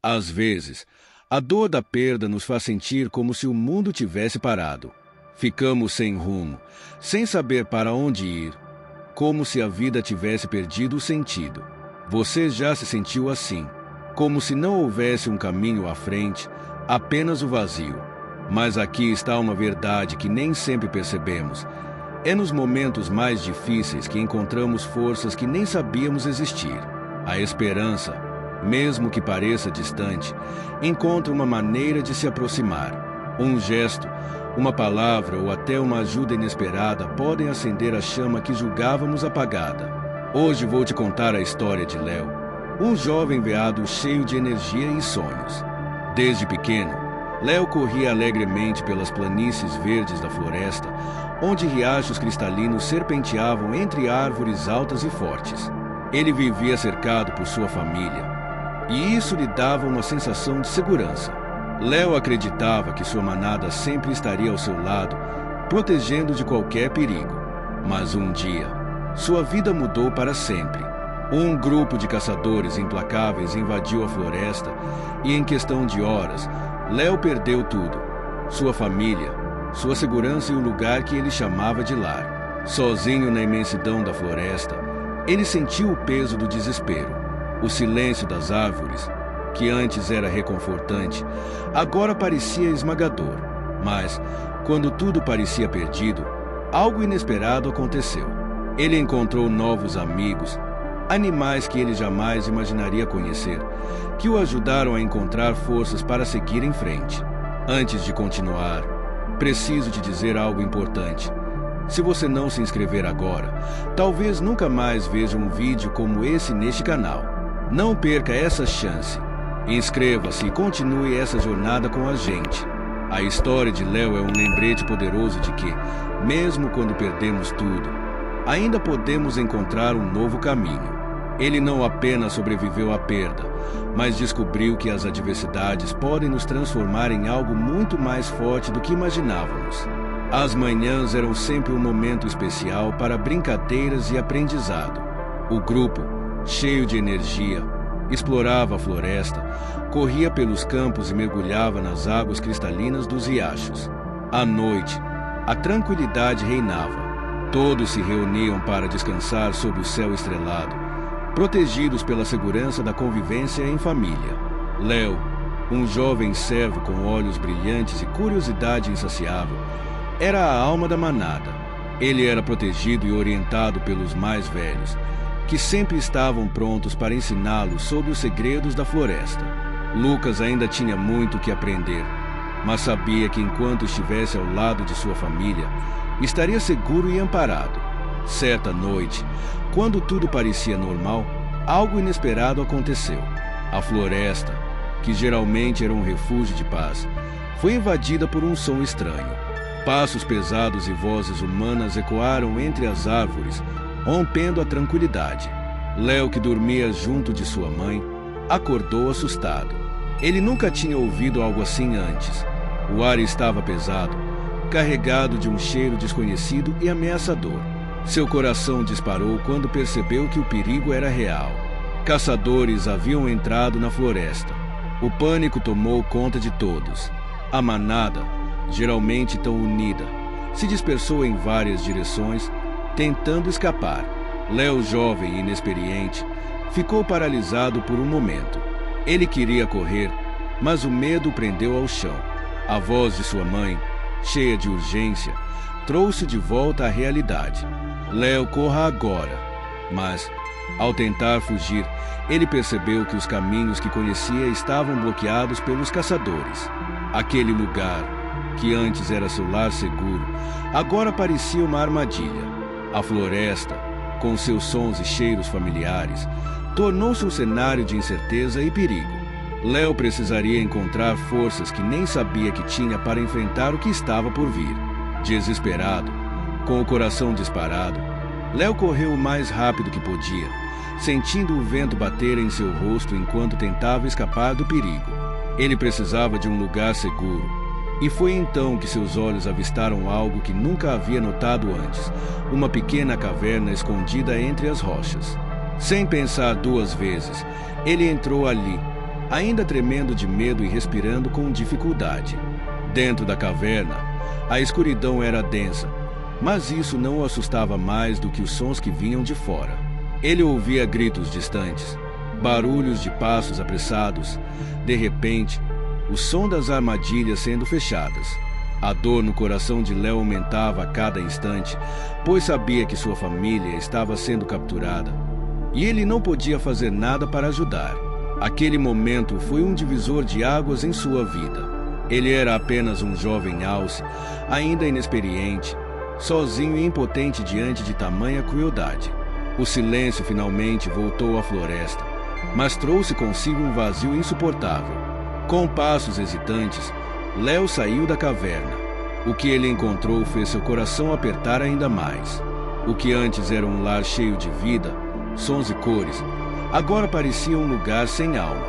Às vezes, a dor da perda nos faz sentir como se o mundo tivesse parado. Ficamos sem rumo, sem saber para onde ir, como se a vida tivesse perdido o sentido. Você já se sentiu assim, como se não houvesse um caminho à frente, apenas o vazio. Mas aqui está uma verdade que nem sempre percebemos. É nos momentos mais difíceis que encontramos forças que nem sabíamos existir. A esperança, mesmo que pareça distante, encontra uma maneira de se aproximar. Um gesto, uma palavra ou até uma ajuda inesperada podem acender a chama que julgávamos apagada. Hoje vou te contar a história de Léo, um jovem veado cheio de energia e sonhos. Desde pequeno, Léo corria alegremente pelas planícies verdes da floresta, onde riachos cristalinos serpenteavam entre árvores altas e fortes. Ele vivia cercado por sua família, e isso lhe dava uma sensação de segurança. Léo acreditava que sua manada sempre estaria ao seu lado, protegendo de qualquer perigo. Mas um dia, sua vida mudou para sempre. Um grupo de caçadores implacáveis invadiu a floresta e, em questão de horas, Léo perdeu tudo: sua família, sua segurança e o lugar que ele chamava de lar. Sozinho na imensidão da floresta, ele sentiu o peso do desespero. O silêncio das árvores, que antes era reconfortante, agora parecia esmagador. Mas, quando tudo parecia perdido, algo inesperado aconteceu. Ele encontrou novos amigos, animais que ele jamais imaginaria conhecer, que o ajudaram a encontrar forças para seguir em frente. Antes de continuar, preciso te dizer algo importante. Se você não se inscrever agora, talvez nunca mais veja um vídeo como esse neste canal. Não perca essa chance. Inscreva-se e continue essa jornada com a gente. A história de Léo é um lembrete poderoso de que, mesmo quando perdemos tudo, ainda podemos encontrar um novo caminho. Ele não apenas sobreviveu à perda, mas descobriu que as adversidades podem nos transformar em algo muito mais forte do que imaginávamos. As manhãs eram sempre um momento especial para brincadeiras e aprendizado. O grupo, cheio de energia, explorava a floresta, corria pelos campos e mergulhava nas águas cristalinas dos riachos. À noite, a tranquilidade reinava. Todos se reuniam para descansar sob o céu estrelado, protegidos pela segurança da convivência em família. Léo, um jovem servo com olhos brilhantes e curiosidade insaciável, era a alma da manada. Ele era protegido e orientado pelos mais velhos, que sempre estavam prontos para ensiná-lo sobre os segredos da floresta. Lucas ainda tinha muito que aprender, mas sabia que enquanto estivesse ao lado de sua família, estaria seguro e amparado. Certa noite, quando tudo parecia normal, algo inesperado aconteceu. A floresta, que geralmente era um refúgio de paz, foi invadida por um som estranho. Passos pesados e vozes humanas ecoaram entre as árvores, rompendo a tranquilidade. Léo, que dormia junto de sua mãe, acordou assustado. Ele nunca tinha ouvido algo assim antes. O ar estava pesado, carregado de um cheiro desconhecido e ameaçador. Seu coração disparou quando percebeu que o perigo era real. Caçadores haviam entrado na floresta. O pânico tomou conta de todos. A manada, geralmente tão unida, se dispersou em várias direções, tentando escapar. Léo, jovem e inexperiente, ficou paralisado por um momento. Ele queria correr, mas o medo o prendeu ao chão. A voz de sua mãe, cheia de urgência, trouxe de volta à realidade. Léo, corra agora. Mas, ao tentar fugir, ele percebeu que os caminhos que conhecia estavam bloqueados pelos caçadores. Aquele lugar, que antes era seu lar seguro, agora parecia uma armadilha. A floresta, com seus sons e cheiros familiares, tornou-se um cenário de incerteza e perigo. Léo precisaria encontrar forças que nem sabia que tinha para enfrentar o que estava por vir. Desesperado, com o coração disparado, Léo correu o mais rápido que podia, sentindo o vento bater em seu rosto enquanto tentava escapar do perigo. Ele precisava de um lugar seguro. E foi então que seus olhos avistaram algo que nunca havia notado antes: uma pequena caverna escondida entre as rochas. Sem pensar duas vezes, ele entrou ali, ainda tremendo de medo e respirando com dificuldade. Dentro da caverna, a escuridão era densa, mas isso não o assustava mais do que os sons que vinham de fora. Ele ouvia gritos distantes, barulhos de passos apressados. De repente, o som das armadilhas sendo fechadas. A dor no coração de Léo aumentava a cada instante, pois sabia que sua família estava sendo capturada. E ele não podia fazer nada para ajudar. Aquele momento foi um divisor de águas em sua vida. Ele era apenas um jovem alce, ainda inexperiente, sozinho e impotente diante de tamanha crueldade. O silêncio finalmente voltou à floresta, mas trouxe consigo um vazio insuportável. Com passos hesitantes, Léo saiu da caverna. O que ele encontrou fez seu coração apertar ainda mais. O que antes era um lar cheio de vida, sons e cores, agora parecia um lugar sem alma.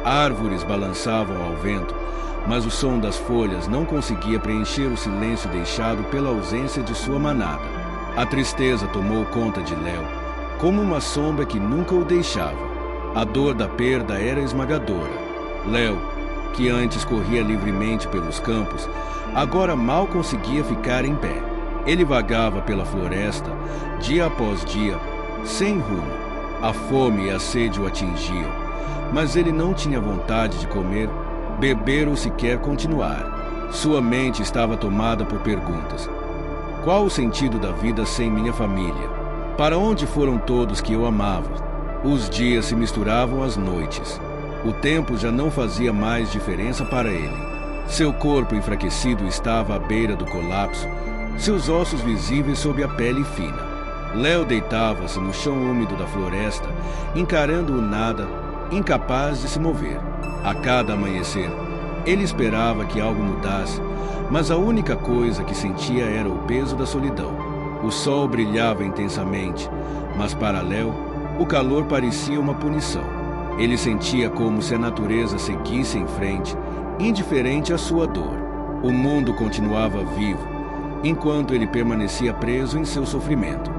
Árvores balançavam ao vento, mas o som das folhas não conseguia preencher o silêncio deixado pela ausência de sua manada. A tristeza tomou conta de Léo, como uma sombra que nunca o deixava. A dor da perda era esmagadora. Léo, que antes corria livremente pelos campos, agora mal conseguia ficar em pé. Ele vagava pela floresta, dia após dia, sem rumo. A fome e a sede o atingiam, mas ele não tinha vontade de comer, beber ou sequer continuar. Sua mente estava tomada por perguntas. Qual o sentido da vida sem minha família? Para onde foram todos que eu amava? Os dias se misturavam às noites. O tempo já não fazia mais diferença para ele. Seu corpo enfraquecido estava à beira do colapso, seus ossos visíveis sob a pele fina. Léo deitava-se no chão úmido da floresta, encarando o nada, incapaz de se mover. A cada amanhecer, ele esperava que algo mudasse, mas a única coisa que sentia era o peso da solidão. O sol brilhava intensamente, mas para Léo, o calor parecia uma punição. Ele sentia como se a natureza seguisse em frente, indiferente à sua dor. O mundo continuava vivo, enquanto ele permanecia preso em seu sofrimento.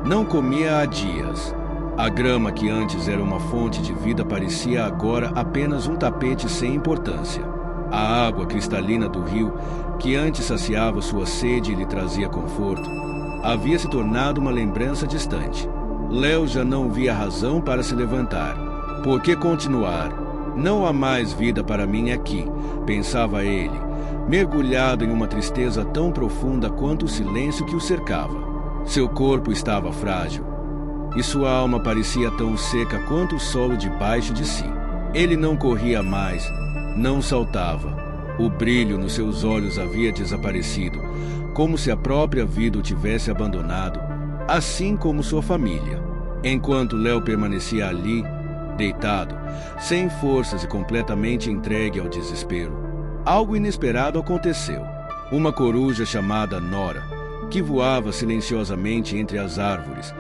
Não comia há dias. A grama que antes era uma fonte de vida parecia agora apenas um tapete sem importância. A água cristalina do rio, que antes saciava sua sede e lhe trazia conforto, havia se tornado uma lembrança distante. Léo já não via razão para se levantar. Por que continuar? Não há mais vida para mim aqui, pensava ele, mergulhado em uma tristeza tão profunda quanto o silêncio que o cercava. Seu corpo estava frágil, e sua alma parecia tão seca quanto o solo debaixo de si. Ele não corria mais, não saltava. O brilho nos seus olhos havia desaparecido, como se a própria vida o tivesse abandonado, assim como sua família. Enquanto Léo permanecia ali, deitado, sem forças e completamente entregue ao desespero, algo inesperado aconteceu. Uma coruja chamada Nora, que voava silenciosamente entre as árvores,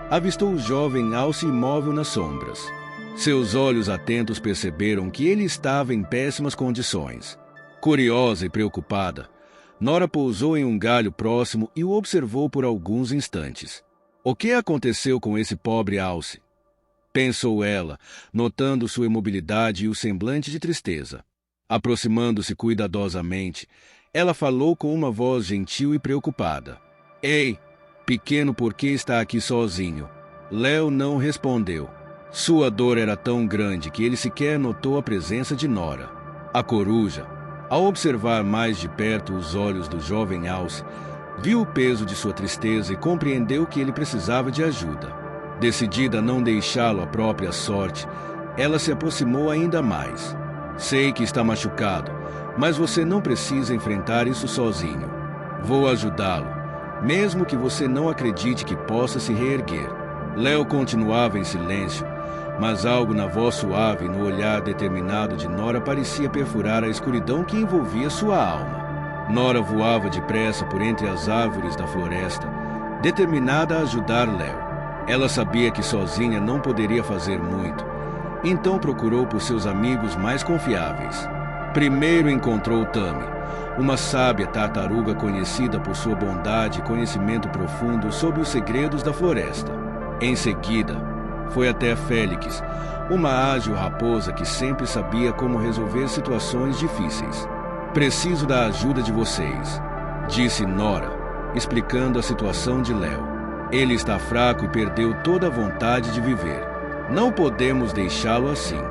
avistou o jovem alce imóvel nas sombras. Seus olhos atentos perceberam que ele estava em péssimas condições. Curiosa e preocupada, Nora pousou em um galho próximo e o observou por alguns instantes. O que aconteceu com esse pobre alce? Pensou ela, notando sua imobilidade e o semblante de tristeza. Aproximando-se cuidadosamente, ela falou com uma voz gentil e preocupada. Ei, pequeno, por que está aqui sozinho? Léo não respondeu. Sua dor era tão grande que ele sequer notou a presença de Nora. A coruja, ao observar mais de perto os olhos do jovem alce, viu o peso de sua tristeza e compreendeu que ele precisava de ajuda. Decidida a não deixá-lo à própria sorte, ela se aproximou ainda mais. Sei que está machucado, mas você não precisa enfrentar isso sozinho. Vou ajudá-lo, mesmo que você não acredite que possa se reerguer. Léo continuava em silêncio, mas algo na voz suave e no olhar determinado de Nora parecia perfurar a escuridão que envolvia sua alma. Nora voava depressa por entre as árvores da floresta, determinada a ajudar Léo. Ela sabia que sozinha não poderia fazer muito, então procurou por seus amigos mais confiáveis. Primeiro encontrou Tami, uma sábia tartaruga conhecida por sua bondade e conhecimento profundo sobre os segredos da floresta. Em seguida, Foi até Félix, uma ágil raposa que sempre sabia como resolver situações difíceis. Preciso da ajuda de vocês, disse Nora, explicando a situação de Léo. Ele está fraco e perdeu toda a vontade de viver. Não podemos deixá-lo assim.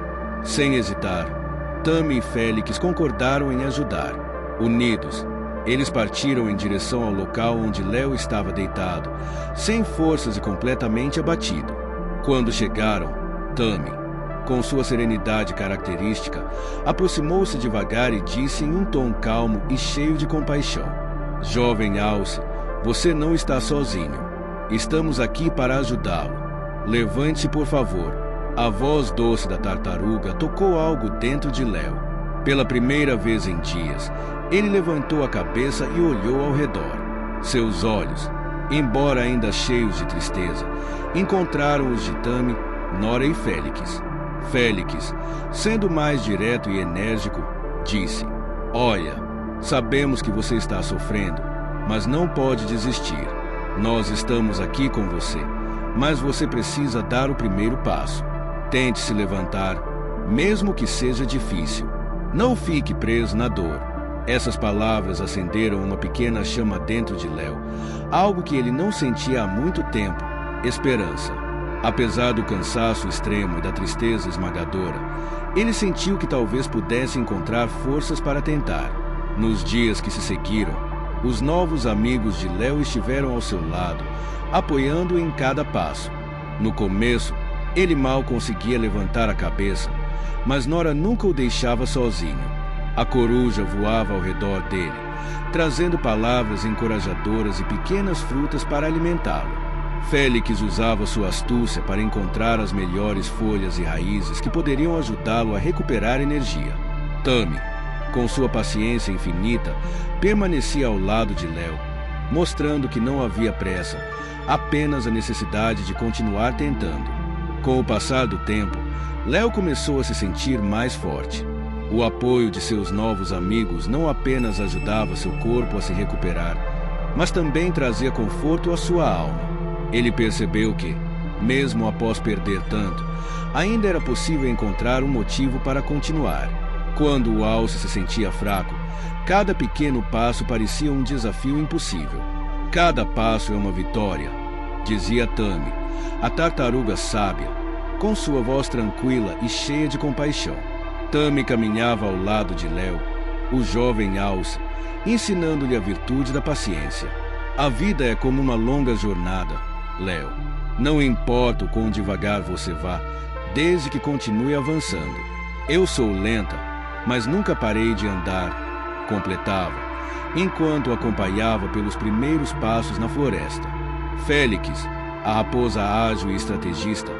Sem hesitar, Tammy e Félix concordaram em ajudar. Unidos, eles partiram em direção ao local onde Léo estava deitado, sem forças e completamente abatido. Quando chegaram, Tammy, com sua serenidade característica, aproximou-se devagar e disse em um tom calmo e cheio de compaixão: Jovem Alce, você não está sozinho. Estamos aqui para ajudá-lo. Levante-se, por favor. A voz doce da tartaruga tocou algo dentro de Léo. Pela primeira vez em dias, ele levantou a cabeça e olhou ao redor. Seus olhos, embora ainda cheios de tristeza, encontraram os de Tammy, Nora e Félix. Félix, sendo mais direto e enérgico, disse: Olha, sabemos que você está sofrendo, mas não pode desistir. Nós estamos aqui com você, mas você precisa dar o primeiro passo. Tente se levantar, mesmo que seja difícil. Não fique preso na dor. Essas palavras acenderam uma pequena chama dentro de Léo, algo que ele não sentia há muito tempo: esperança. Apesar do cansaço extremo e da tristeza esmagadora, ele sentiu que talvez pudesse encontrar forças para tentar. Nos dias que se seguiram, os novos amigos de Léo estiveram ao seu lado, apoiando-o em cada passo. No começo, ele mal conseguia levantar a cabeça, mas Nora nunca o deixava sozinho. A coruja voava ao redor dele, trazendo palavras encorajadoras e pequenas frutas para alimentá-lo. Félix usava sua astúcia para encontrar as melhores folhas e raízes que poderiam ajudá-lo a recuperar energia. Tammy, com sua paciência infinita, permanecia ao lado de Léo, mostrando que não havia pressa, apenas a necessidade de continuar tentando. Com o passar do tempo, Léo começou a se sentir mais forte. O apoio de seus novos amigos não apenas ajudava seu corpo a se recuperar, mas também trazia conforto à sua alma. Ele percebeu que, mesmo após perder tanto, ainda era possível encontrar um motivo para continuar. Quando o alce se sentia fraco, cada pequeno passo parecia um desafio impossível. Cada passo é uma vitória, dizia Tammy, a tartaruga sábia, com sua voz tranquila e cheia de compaixão. Tammy caminhava ao lado de Léo, o jovem alce, ensinando-lhe a virtude da paciência. A vida é como uma longa jornada, Léo. Não importa o quão devagar você vá, desde que continue avançando. Eu sou lenta, mas nunca parei de andar, completava, enquanto o acompanhava pelos primeiros passos na floresta. Félix, a raposa ágil e estrategista,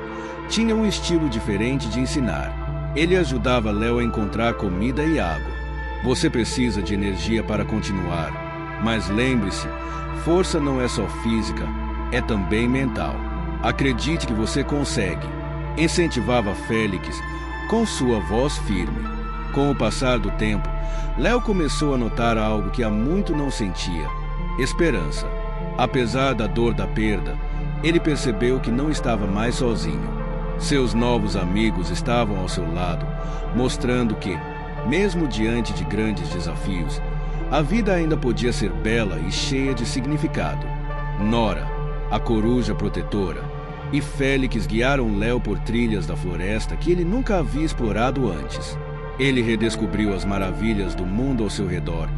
tinha um estilo diferente de ensinar. Ele ajudava Léo a encontrar comida e água. Você precisa de energia para continuar, mas lembre-se, força não é só física, é também mental. Acredite que você consegue. Incentivava Félix com sua voz firme. Com o passar do tempo, Léo começou a notar algo que há muito não sentia: esperança. Apesar da dor da perda, ele percebeu que não estava mais sozinho. Seus novos amigos estavam ao seu lado, mostrando que, mesmo diante de grandes desafios, a vida ainda podia ser bela e cheia de significado. Nora, a coruja protetora, e Félix guiaram Léo por trilhas da floresta que ele nunca havia explorado antes. Ele redescobriu as maravilhas do mundo ao seu redor,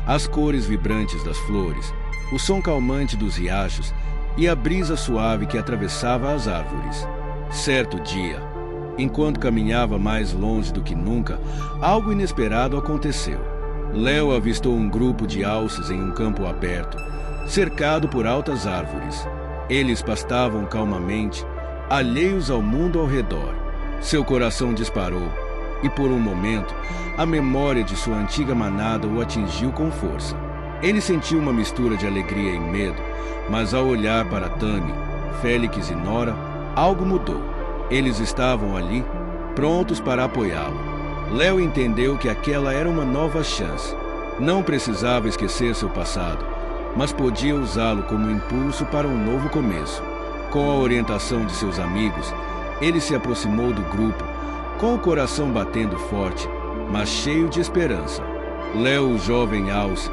as cores vibrantes das flores, o som calmante dos riachos e a brisa suave que atravessava as árvores. Certo dia, enquanto caminhava mais longe do que nunca, algo inesperado aconteceu. Léo avistou um grupo de alces em um campo aberto, cercado por altas árvores. Eles pastavam calmamente, alheios ao mundo ao redor. Seu coração disparou, e por um momento, a memória de sua antiga manada o atingiu com força. Ele sentiu uma mistura de alegria e medo, mas ao olhar para Tammy, Félix e Nora, algo mudou. Eles estavam ali, prontos para apoiá-lo. Léo entendeu que aquela era uma nova chance. Não precisava esquecer seu passado, mas podia usá-lo como impulso para um novo começo. Com a orientação de seus amigos, Ele se aproximou do grupo, com o coração batendo forte, mas cheio de esperança. Léo, o jovem alce,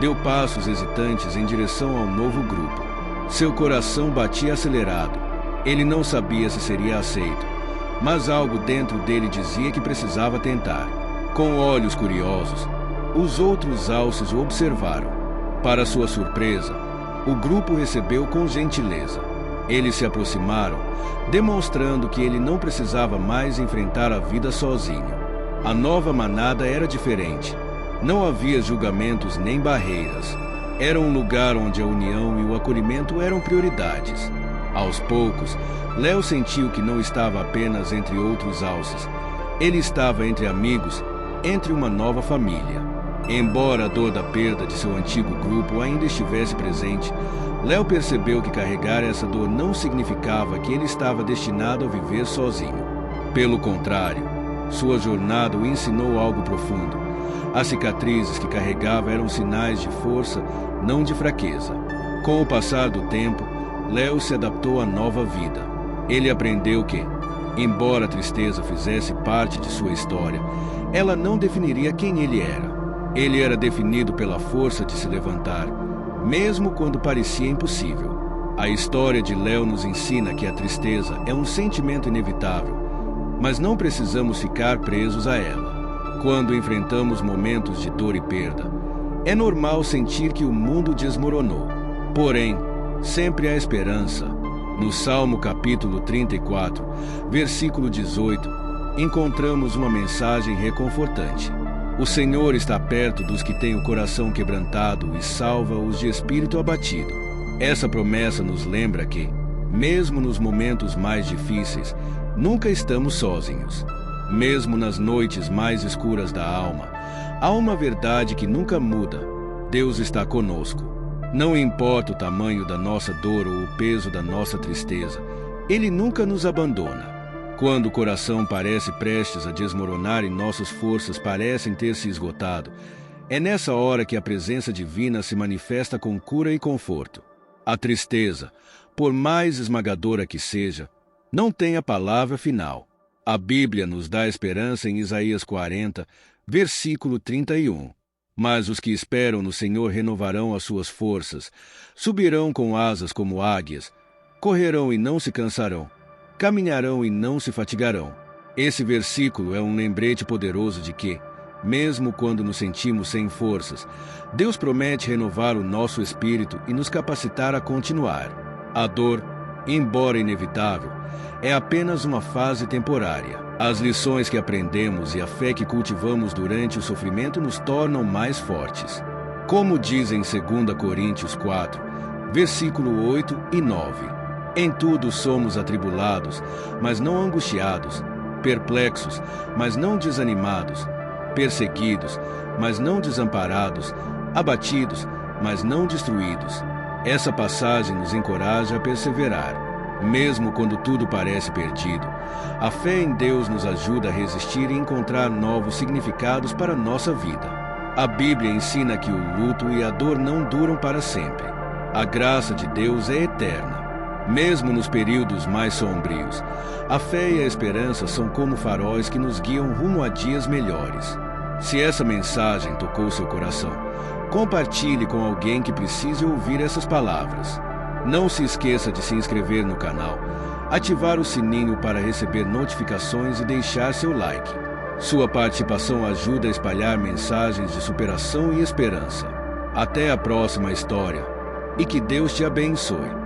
deu passos hesitantes em direção ao novo grupo. Seu coração batia acelerado. Ele não sabia se seria aceito, mas algo dentro dele dizia que precisava tentar. Com olhos curiosos, os outros alces o observaram. Para sua surpresa, o grupo recebeu com gentileza. Eles se aproximaram, demonstrando que ele não precisava mais enfrentar a vida sozinho. A nova manada era diferente. Não havia julgamentos nem barreiras. Era um lugar onde a união e o acolhimento eram prioridades. Aos poucos, Léo sentiu que não estava apenas entre outros alces. Ele estava entre amigos, entre uma nova família. Embora a dor da perda de seu antigo grupo ainda estivesse presente, Léo percebeu que carregar essa dor não significava que ele estava destinado a viver sozinho. Pelo contrário, sua jornada o ensinou algo profundo. As cicatrizes que carregava eram sinais de força, não de fraqueza. Com o passar do tempo, Léo se adaptou à nova vida. Ele aprendeu que, embora a tristeza fizesse parte de sua história, ela não definiria quem ele era. Ele era definido pela força de se levantar, mesmo quando parecia impossível. A história de Léo nos ensina que a tristeza é um sentimento inevitável, mas não precisamos ficar presos a ela. Quando enfrentamos momentos de dor e perda, é normal sentir que o mundo desmoronou. Porém, sempre há esperança. No Salmo capítulo 34, versículo 18, encontramos uma mensagem reconfortante. O Senhor está perto dos que têm o coração quebrantado e salva-os de espírito abatido. Essa promessa nos lembra que, mesmo nos momentos mais difíceis, nunca estamos sozinhos. Mesmo nas noites mais escuras da alma, há uma verdade que nunca muda: Deus está conosco. Não importa o tamanho da nossa dor ou o peso da nossa tristeza, Ele nunca nos abandona. Quando o coração parece prestes a desmoronar e nossas forças parecem ter se esgotado, é nessa hora que a presença divina se manifesta com cura e conforto. A tristeza, por mais esmagadora que seja, não tem a palavra final. A Bíblia nos dá esperança em Isaías 40, versículo 31. Mas os que esperam no Senhor renovarão as suas forças, subirão com asas como águias, correrão e não se cansarão, caminharão e não se fatigarão. Esse versículo é um lembrete poderoso de que, mesmo quando nos sentimos sem forças, Deus promete renovar o nosso espírito e nos capacitar a continuar. A dor, embora inevitável, é apenas uma fase temporária. As lições que aprendemos e a fé que cultivamos durante o sofrimento nos tornam mais fortes. Como diz em 2 Coríntios 4, versículo 8 e 9. Em tudo somos atribulados, mas não angustiados, perplexos, mas não desanimados, perseguidos, mas não desamparados, abatidos, mas não destruídos. Essa passagem nos encoraja a perseverar. Mesmo quando tudo parece perdido, a fé em Deus nos ajuda a resistir e encontrar novos significados para a nossa vida. A Bíblia ensina que o luto e a dor não duram para sempre. A graça de Deus é eterna. Mesmo nos períodos mais sombrios, a fé e a esperança são como faróis que nos guiam rumo a dias melhores. Se essa mensagem tocou seu coração, compartilhe com alguém que precise ouvir essas palavras. Não se esqueça de se inscrever no canal, ativar o sininho para receber notificações e deixar seu like. Sua participação ajuda a espalhar mensagens de superação e esperança. Até a próxima história e que Deus te abençoe.